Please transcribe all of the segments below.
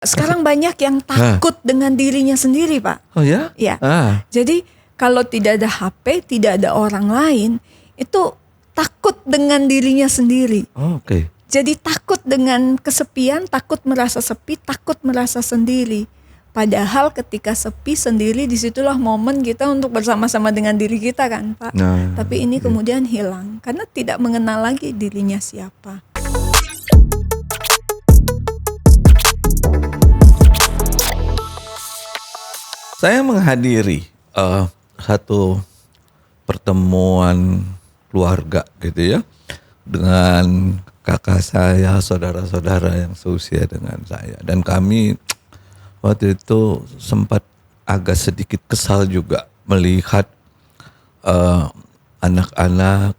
Sekarang banyak yang takut dengan dirinya sendiri, Pak. Oh ya? Ya. Jadi kalau tidak ada HP, tidak ada orang lain, itu takut dengan dirinya sendiri. Oke. Jadi takut dengan kesepian, takut merasa sepi, takut merasa sendiri. Padahal ketika sepi sendiri, disitulah momen kita untuk bersama-sama dengan diri kita kan, Pak. Tapi ini kemudian hilang karena tidak mengenal lagi dirinya siapa. Saya menghadiri satu pertemuan keluarga gitu ya, dengan kakak saya, saudara-saudara yang seusia dengan saya. Dan kami waktu itu sempat agak sedikit kesal juga melihat anak-anak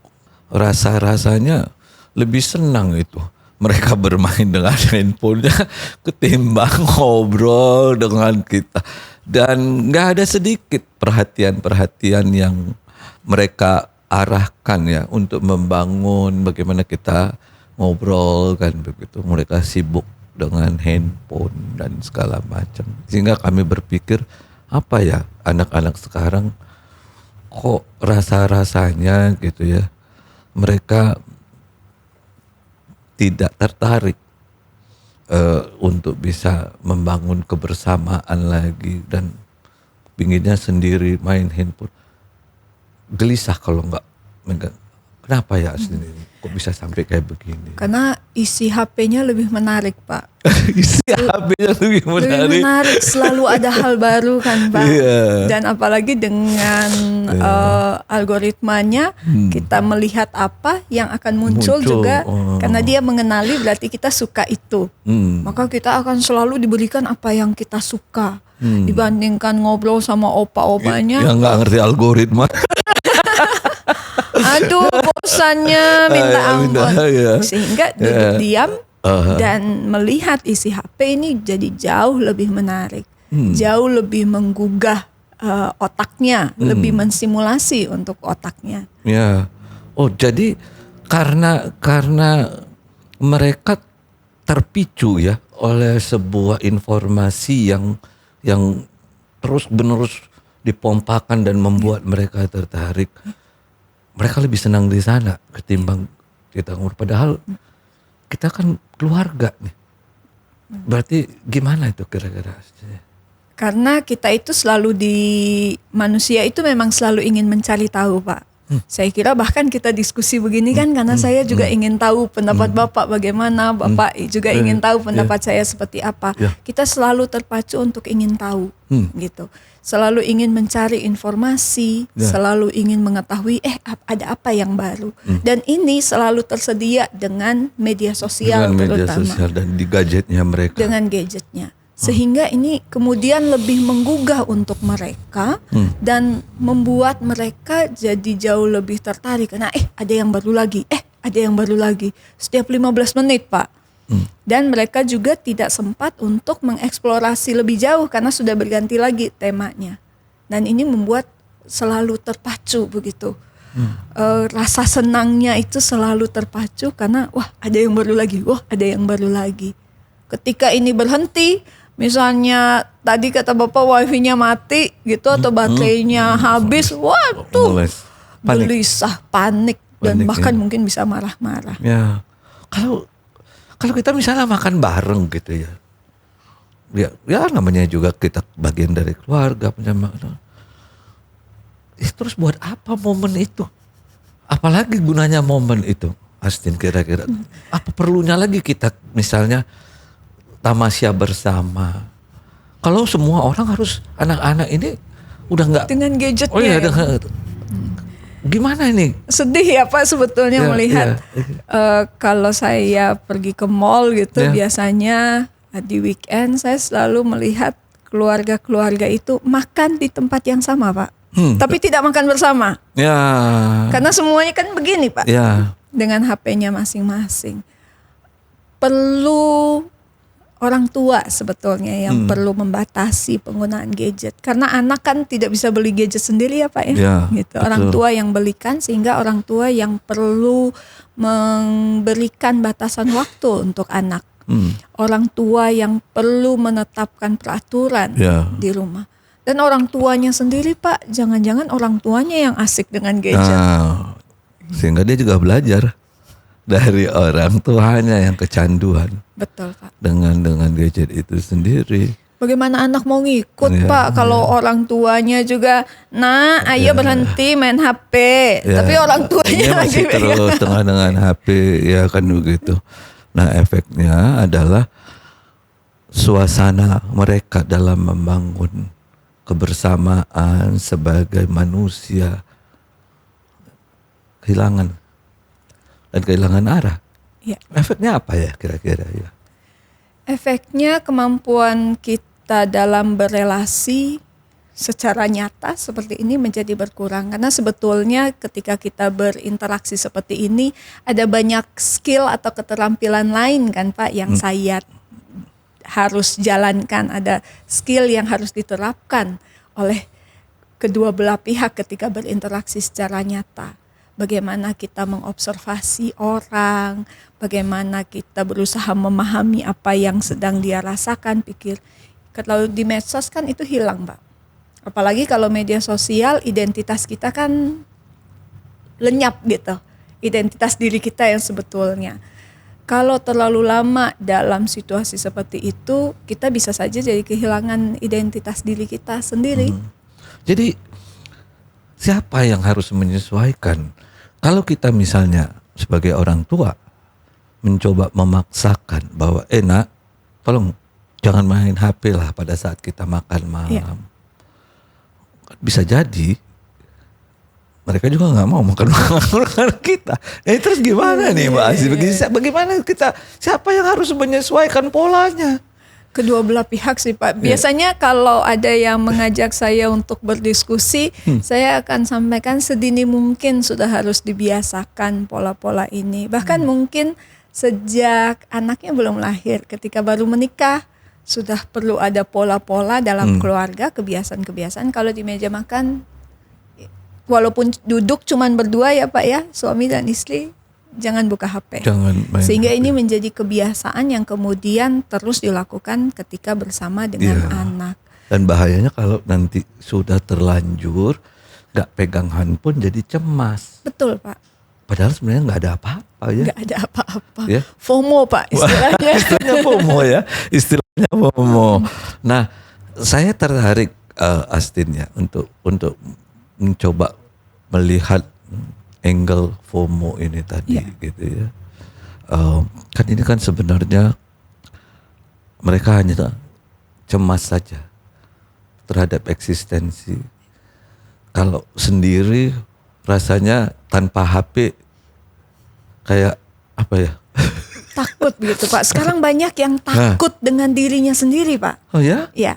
rasa-rasanya lebih senang itu mereka bermain dengan handphonenya ketimbang ngobrol dengan kita. Dan gak ada sedikit perhatian-perhatian yang mereka arahkan ya untuk membangun bagaimana kita ngobrol kan begitu. Mereka sibuk dengan handphone dan segala macam. Sehingga kami berpikir apa ya anak-anak sekarang kok rasa-rasanya gitu ya. Mereka tidak tertarik untuk bisa membangun kebersamaan lagi dan pinginnya sendiri main handphone. Gelisah kalau enggak. Kenapa ya sendiri? Kok bisa sampai kayak begini? Karena isi HP-nya lebih menarik, Pak. Isi HP-nya lebih menarik. Lebih menarik, selalu ada hal baru kan, Pak. Yeah. Dan apalagi dengan algoritmanya, kita melihat apa yang akan muncul juga. Karena dia mengenali berarti kita suka itu. Maka kita akan selalu diberikan apa yang kita suka. Dibandingkan ngobrol sama opa-opanya. Yang gak ngerti algoritma. Aduh, bosannya minta ampun. Sehingga duduk diam dan melihat isi HP ini jadi jauh lebih menarik. Jauh lebih menggugah otaknya, lebih mensimulasi untuk otaknya. Ya. Oh, jadi karena mereka terpicu ya oleh sebuah informasi yang terus-menerus dipompakan dan membuat mereka tertarik. Mereka lebih senang di sana ketimbang kita ngobrol. Padahal kita kan keluarga nih. Berarti gimana itu kira-kira? Karena kita itu selalu manusia itu memang selalu ingin mencari tahu, Pak. Saya kira bahkan kita diskusi begini kan karena saya juga ingin tahu pendapat Bapak bagaimana, Bapak juga ingin tahu pendapat saya seperti apa. Kita selalu terpacu untuk ingin tahu, gitu. Selalu ingin mencari informasi, selalu ingin mengetahui ada apa yang baru. Dan ini selalu tersedia dengan media sosial terutama. Dan di gadgetnya mereka. Dengan gadgetnya. Sehingga ini kemudian lebih menggugah untuk mereka dan membuat mereka jadi jauh lebih tertarik. Karena ada yang baru lagi, ada yang baru lagi. Setiap 15 menit, Pak. Dan mereka juga tidak sempat untuk mengeksplorasi lebih jauh karena sudah berganti lagi temanya. Dan ini membuat selalu terpacu begitu. Rasa senangnya itu selalu terpacu karena ada yang baru lagi, ada yang baru lagi. Ketika ini berhenti, misalnya tadi kata Bapak wifi-nya mati gitu atau baterainya habis, waduh, gelisah, panik dan bahkan mungkin bisa marah-marah. Ya, kalau kita misalnya makan bareng gitu ya namanya juga kita bagian dari keluarga, terus buat apa momen itu? Apalagi gunanya momen itu, Astin kira-kira? Apa perlunya lagi kita misalnya tamasya bersama? Kalau semua orang harus anak-anak ini udah nggak dengan gadgetnya. Oh iya, gimana ini? Sedih ya Pak sebetulnya melihat kalau saya pergi ke mall gitu biasanya di weekend saya selalu melihat keluarga-keluarga itu makan di tempat yang sama, Pak. Tapi tidak makan bersama. Karena semuanya kan begini, Pak. Dengan HP-nya masing-masing. Perlu orang tua sebetulnya yang perlu membatasi penggunaan gadget. Karena anak kan tidak bisa beli gadget sendiri ya Pak ya. Gitu. Orang tua yang belikan sehingga orang tua yang perlu memberikan batasan waktu untuk anak. Orang tua yang perlu menetapkan peraturan Ya. di rumah. Dan orang tuanya sendiri Pak, jangan-jangan orang tuanya yang asik dengan gadget. Nah, sehingga dia juga belajar dari orang tuanya yang kecanduan Betul Pak. dengan gadget itu sendiri. Bagaimana anak mau ngikut Iya, Pak kalau orang tuanya juga, nah ayo berhenti main HP. Ya, Tapi orang dia tuanya lagi masih terus dengan HP, ya kan begitu. Nah, efeknya adalah suasana mereka dalam membangun kebersamaan sebagai manusia kehilangan dan kehilangan arah. Ya. Efeknya apa ya kira-kira ya? Efeknya kemampuan kita dalam berelasi secara nyata seperti ini menjadi berkurang. Karena sebetulnya ketika kita berinteraksi seperti ini ada banyak skill atau keterampilan lain kan Pak yang saya harus jalankan. Ada skill yang harus diterapkan oleh kedua belah pihak ketika berinteraksi secara nyata. Bagaimana kita mengobservasi orang, bagaimana kita berusaha memahami apa yang sedang dia rasakan, pikir. Kalau di medsos kan itu hilang Pak. Apalagi kalau media sosial, identitas kita kan lenyap gitu. Identitas diri kita yang sebetulnya. Kalau terlalu lama dalam situasi seperti itu, kita bisa saja jadi kehilangan identitas diri kita sendiri. Jadi siapa yang harus menyesuaikan? Kalau kita misalnya sebagai orang tua mencoba memaksakan bahwa nak, tolong jangan main HP lah pada saat kita makan malam. Ya. Bisa jadi mereka juga nggak mau makan makan kita. Terus gimana nih Mbak Asih? Bagaimana kita? Siapa yang harus menyesuaikan polanya? Kedua belah pihak sih Pak. Biasanya kalau ada yang mengajak saya untuk berdiskusi, saya akan sampaikan sedini mungkin sudah harus dibiasakan pola-pola ini. Bahkan mungkin sejak anaknya belum lahir, ketika baru menikah, sudah perlu ada pola-pola dalam keluarga, kebiasaan-kebiasaan. Kalau di meja makan, walaupun duduk cuman berdua ya Pak ya, suami dan istri, jangan buka HP. Jangan main Sehingga HP. ini menjadi kebiasaan yang kemudian terus dilakukan ketika bersama dengan anak. Dan bahayanya kalau nanti sudah terlanjur, gak pegang handphone jadi cemas. Betul Pak, Padahal sebenarnya nggak ada apa-apa ya. nggak ada apa-apa. Ya. FOMO Pak istilahnya. Istilahnya FOMO ya, istilahnya FOMO. Nah, saya tertarik Astin ya untuk mencoba melihat angle FOMO ini tadi gitu ya. Kan ini kan sebenarnya mereka hanya cemas saja terhadap eksistensi. Kalau sendiri rasanya tanpa HP kayak apa ya? Takut gitu Pak. Sekarang banyak yang takut dengan dirinya sendiri Pak. Oh ya? Ya.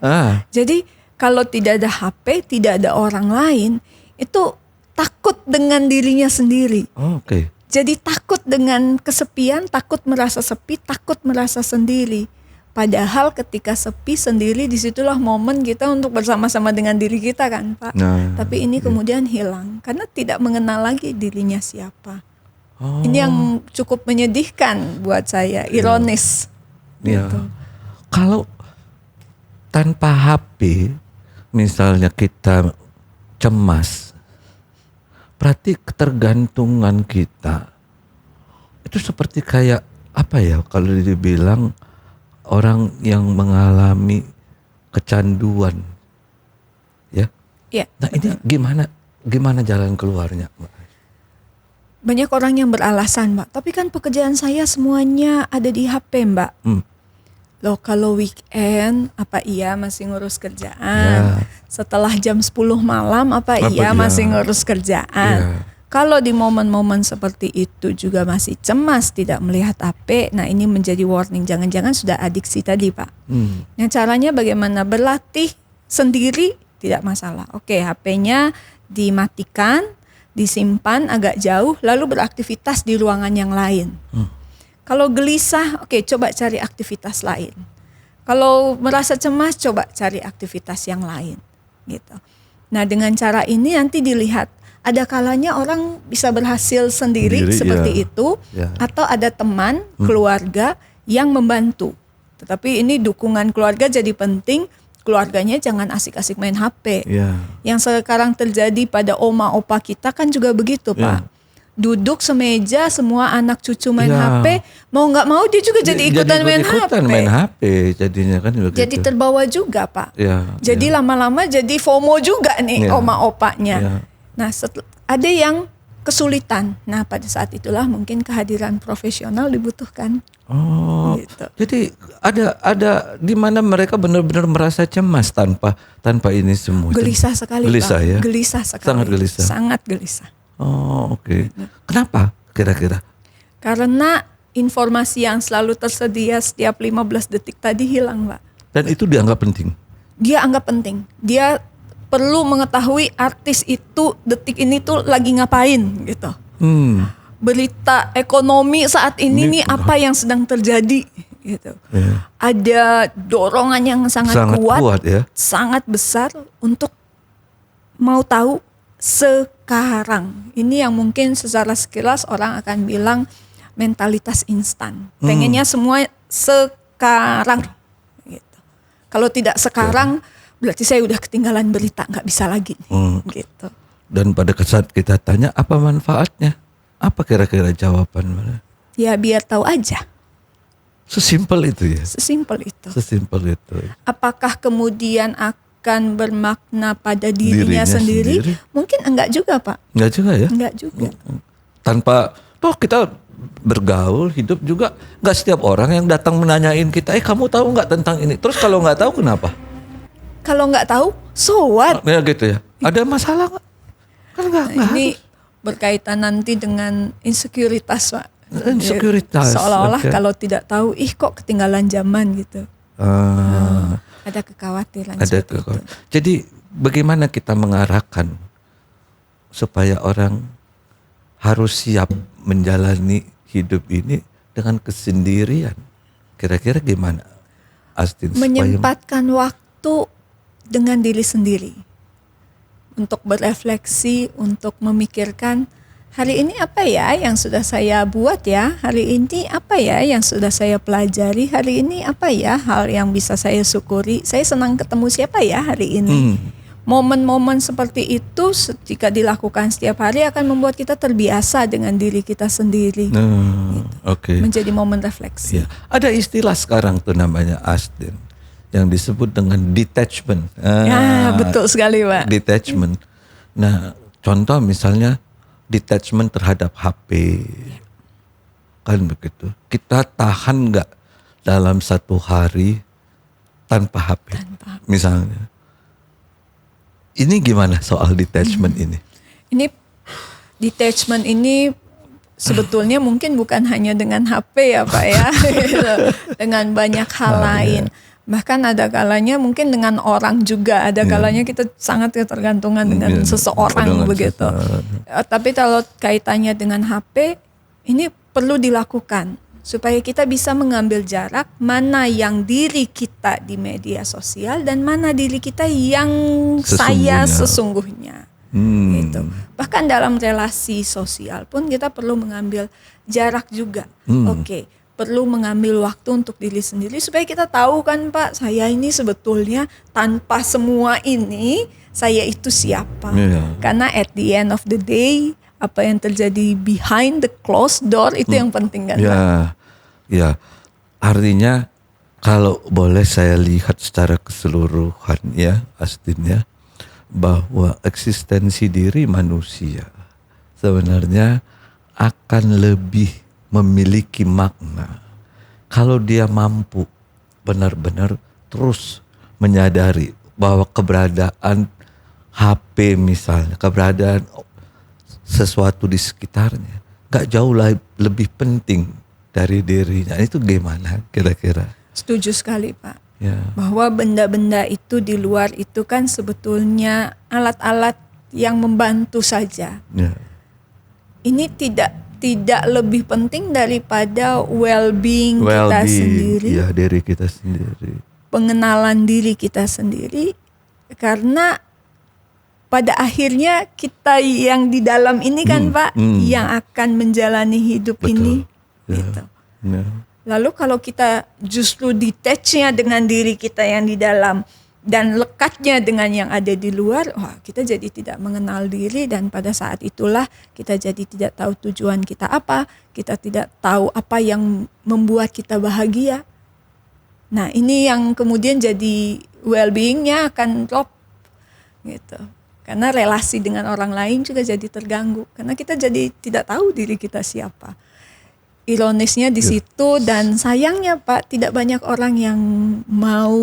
Jadi kalau tidak ada HP, tidak ada orang lain, itu takut dengan dirinya sendiri. Oh, oke. Jadi takut dengan kesepian, takut merasa sepi, takut merasa sendiri. Padahal ketika sepi sendiri, disitulah momen kita untuk bersama-sama dengan diri kita kan Pak. Nah, Tapi ini kemudian hilang karena tidak mengenal lagi dirinya siapa. Oh. Ini yang cukup menyedihkan buat saya, ironis. Ya. Gitu. Kalau tanpa HP, misalnya kita cemas, berarti ketergantungan kita itu seperti kayak apa ya? Kalau dibilang orang yang mengalami kecanduan, ya. Ya, Nah ini gimana jalan keluarnya, Mbak? banyak orang yang beralasan Mbak, tapi kan pekerjaan saya semuanya ada di HP Mbak. Loh kalau weekend apa iya masih ngurus kerjaan? Setelah jam 10 malam apa iya masih ngurus kerjaan? Kalau di momen-momen seperti itu juga masih cemas tidak melihat HP, nah ini menjadi warning, jangan-jangan sudah adiksi tadi Pak. Nah caranya bagaimana? Berlatih sendiri tidak masalah. Oke, HP-nya dimatikan, disimpan agak jauh, lalu beraktivitas di ruangan yang lain. Kalau gelisah, oke, coba cari aktivitas lain. Kalau merasa cemas, coba cari aktivitas yang lain, gitu. Nah, dengan cara ini nanti dilihat, ada kalanya orang bisa berhasil sendiri seperti itu, atau ada teman, keluarga yang membantu. Tetapi ini dukungan keluarga jadi penting. Keluarganya jangan asik-asik main HP. Ya. Yang sekarang terjadi pada oma opa kita kan juga begitu, Pak. Duduk semeja, semua anak cucu main HP, mau nggak mau dia juga jadi ikutan main HP. Main HP jadinya kan begitu. Jadi terbawa juga, Pak. Ya, Jadi lama-lama jadi FOMO juga nih oma opanya. Ya. Nah, ada yang kesulitan. Nah, pada saat itulah mungkin kehadiran profesional dibutuhkan. Oh, Gitu. jadi ada di mana mereka benar-benar merasa cemas tanpa ini semua. Gelisah sekali, Gelisah, Pak. ya? Gelisah sekali. Sangat gelisah. Sangat gelisah. Oh, oke. Kenapa kira-kira? Karena informasi yang selalu tersedia setiap 15 detik tadi hilang, Pak. Dan itu dianggap penting. Dia anggap penting. Dia perlu mengetahui artis itu detik ini tuh lagi ngapain gitu. Berita ekonomi saat ini nih apa yang sedang terjadi gitu. Ya. Ada dorongan yang sangat kuat ya. sangat besar untuk mau tahu sekarang. Ini yang mungkin secara sekilas orang akan bilang mentalitas instan. Pengennya semua sekarang gitu. Kalau tidak sekarang berarti saya udah ketinggalan berita, nggak bisa lagi gitu. Dan pada saat kita tanya apa manfaatnya? Apa kira-kira jawaban mana? Ya biar tahu aja. Sesimpel itu ya. Sesimpel itu. Sesimpel itu. Apakah kemudian akan bermakna pada dirinya sendiri? Mungkin enggak juga, Pak. Enggak juga ya? Enggak juga. Tanpa kita bergaul hidup juga, nggak setiap orang yang datang menanyain kita, kamu tahu nggak tentang ini? Terus kalau nggak tahu kenapa? Kalau nggak tahu, so what? Ya gitu ya. Ada masalah nggak? Kan nggak Ini harus. berkaitan nanti dengan insekuritas, Pak. Insekuritas. Seolah-olah kalau tidak tahu, kok ketinggalan zaman gitu. Ada kekhawatiran. Jadi bagaimana kita mengarahkan supaya orang harus siap menjalani hidup ini dengan kesendirian? Kira-kira gimana, Astin? Menyempatkan waktu dengan diri sendiri. Untuk berefleksi, untuk memikirkan hari ini apa ya yang sudah saya buat ya, hari ini apa ya yang sudah saya pelajari, hari ini apa ya hal yang bisa saya syukuri, saya senang ketemu siapa ya hari ini. Momen-momen seperti itu jika dilakukan setiap hari akan membuat kita terbiasa dengan diri kita sendiri. Gitu. Menjadi momen refleksi. Ya. Ada istilah sekarang tuh namanya Astin yang disebut dengan detachment. Betul sekali, Pak. Detachment. Nah, contoh misalnya detachment terhadap HP. Kan begitu. Kita tahan nggak dalam satu hari tanpa HP? Misalnya. Ini gimana soal detachment ini? Ini detachment ini sebetulnya mungkin bukan hanya dengan HP ya, Pak ya. Dengan banyak hal lain. Bahkan ada kalanya mungkin dengan orang juga, ada kalanya kita sangat ketergantungan dengan seseorang begitu. Tapi kalau kaitannya dengan HP, ini perlu dilakukan supaya kita bisa mengambil jarak mana yang diri kita di media sosial dan mana diri kita yang saya sesungguhnya. Gitu. Bahkan dalam relasi sosial pun kita perlu mengambil jarak juga. Oke. Perlu mengambil waktu untuk diri sendiri supaya kita tahu kan, Pak, saya ini sebetulnya tanpa semua ini saya itu siapa. Karena at the end of the day apa yang terjadi behind the closed door itu yang penting kan, Pak? Ya. Artinya kalau boleh saya lihat secara keseluruhan ya, Astin ya, bahwa eksistensi diri manusia sebenarnya akan lebih memiliki makna kalau dia mampu benar-benar terus menyadari bahwa keberadaan HP misalnya, keberadaan sesuatu di sekitarnya gak jauh lebih penting dari dirinya. Itu gimana kira-kira? Setuju sekali, Pak. Ya. Bahwa benda-benda itu di luar itu kan sebetulnya alat-alat yang membantu saja. Ya. Ini tidak lebih penting daripada well-being kita sendiri. Ya, diri kita sendiri. Pengenalan diri kita sendiri. Karena pada akhirnya kita yang di dalam ini kan, Pak, yang akan menjalani hidup ini. Ya. Gitu. Ya. Lalu kalau kita justru detach-nya dengan diri kita yang di dalam dan lekatnya dengan yang ada di luar, wah, kita jadi tidak mengenal diri, dan pada saat itulah kita jadi tidak tahu tujuan kita apa, kita tidak tahu apa yang membuat kita bahagia. Nah, ini yang kemudian jadi well-being-nya akan drop gitu. Karena relasi dengan orang lain juga jadi terganggu karena kita jadi tidak tahu diri kita siapa. Ironisnya di situ, dan sayangnya Pak, tidak banyak orang yang mau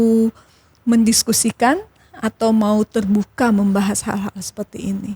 mendiskusikan atau mau terbuka membahas hal-hal seperti ini.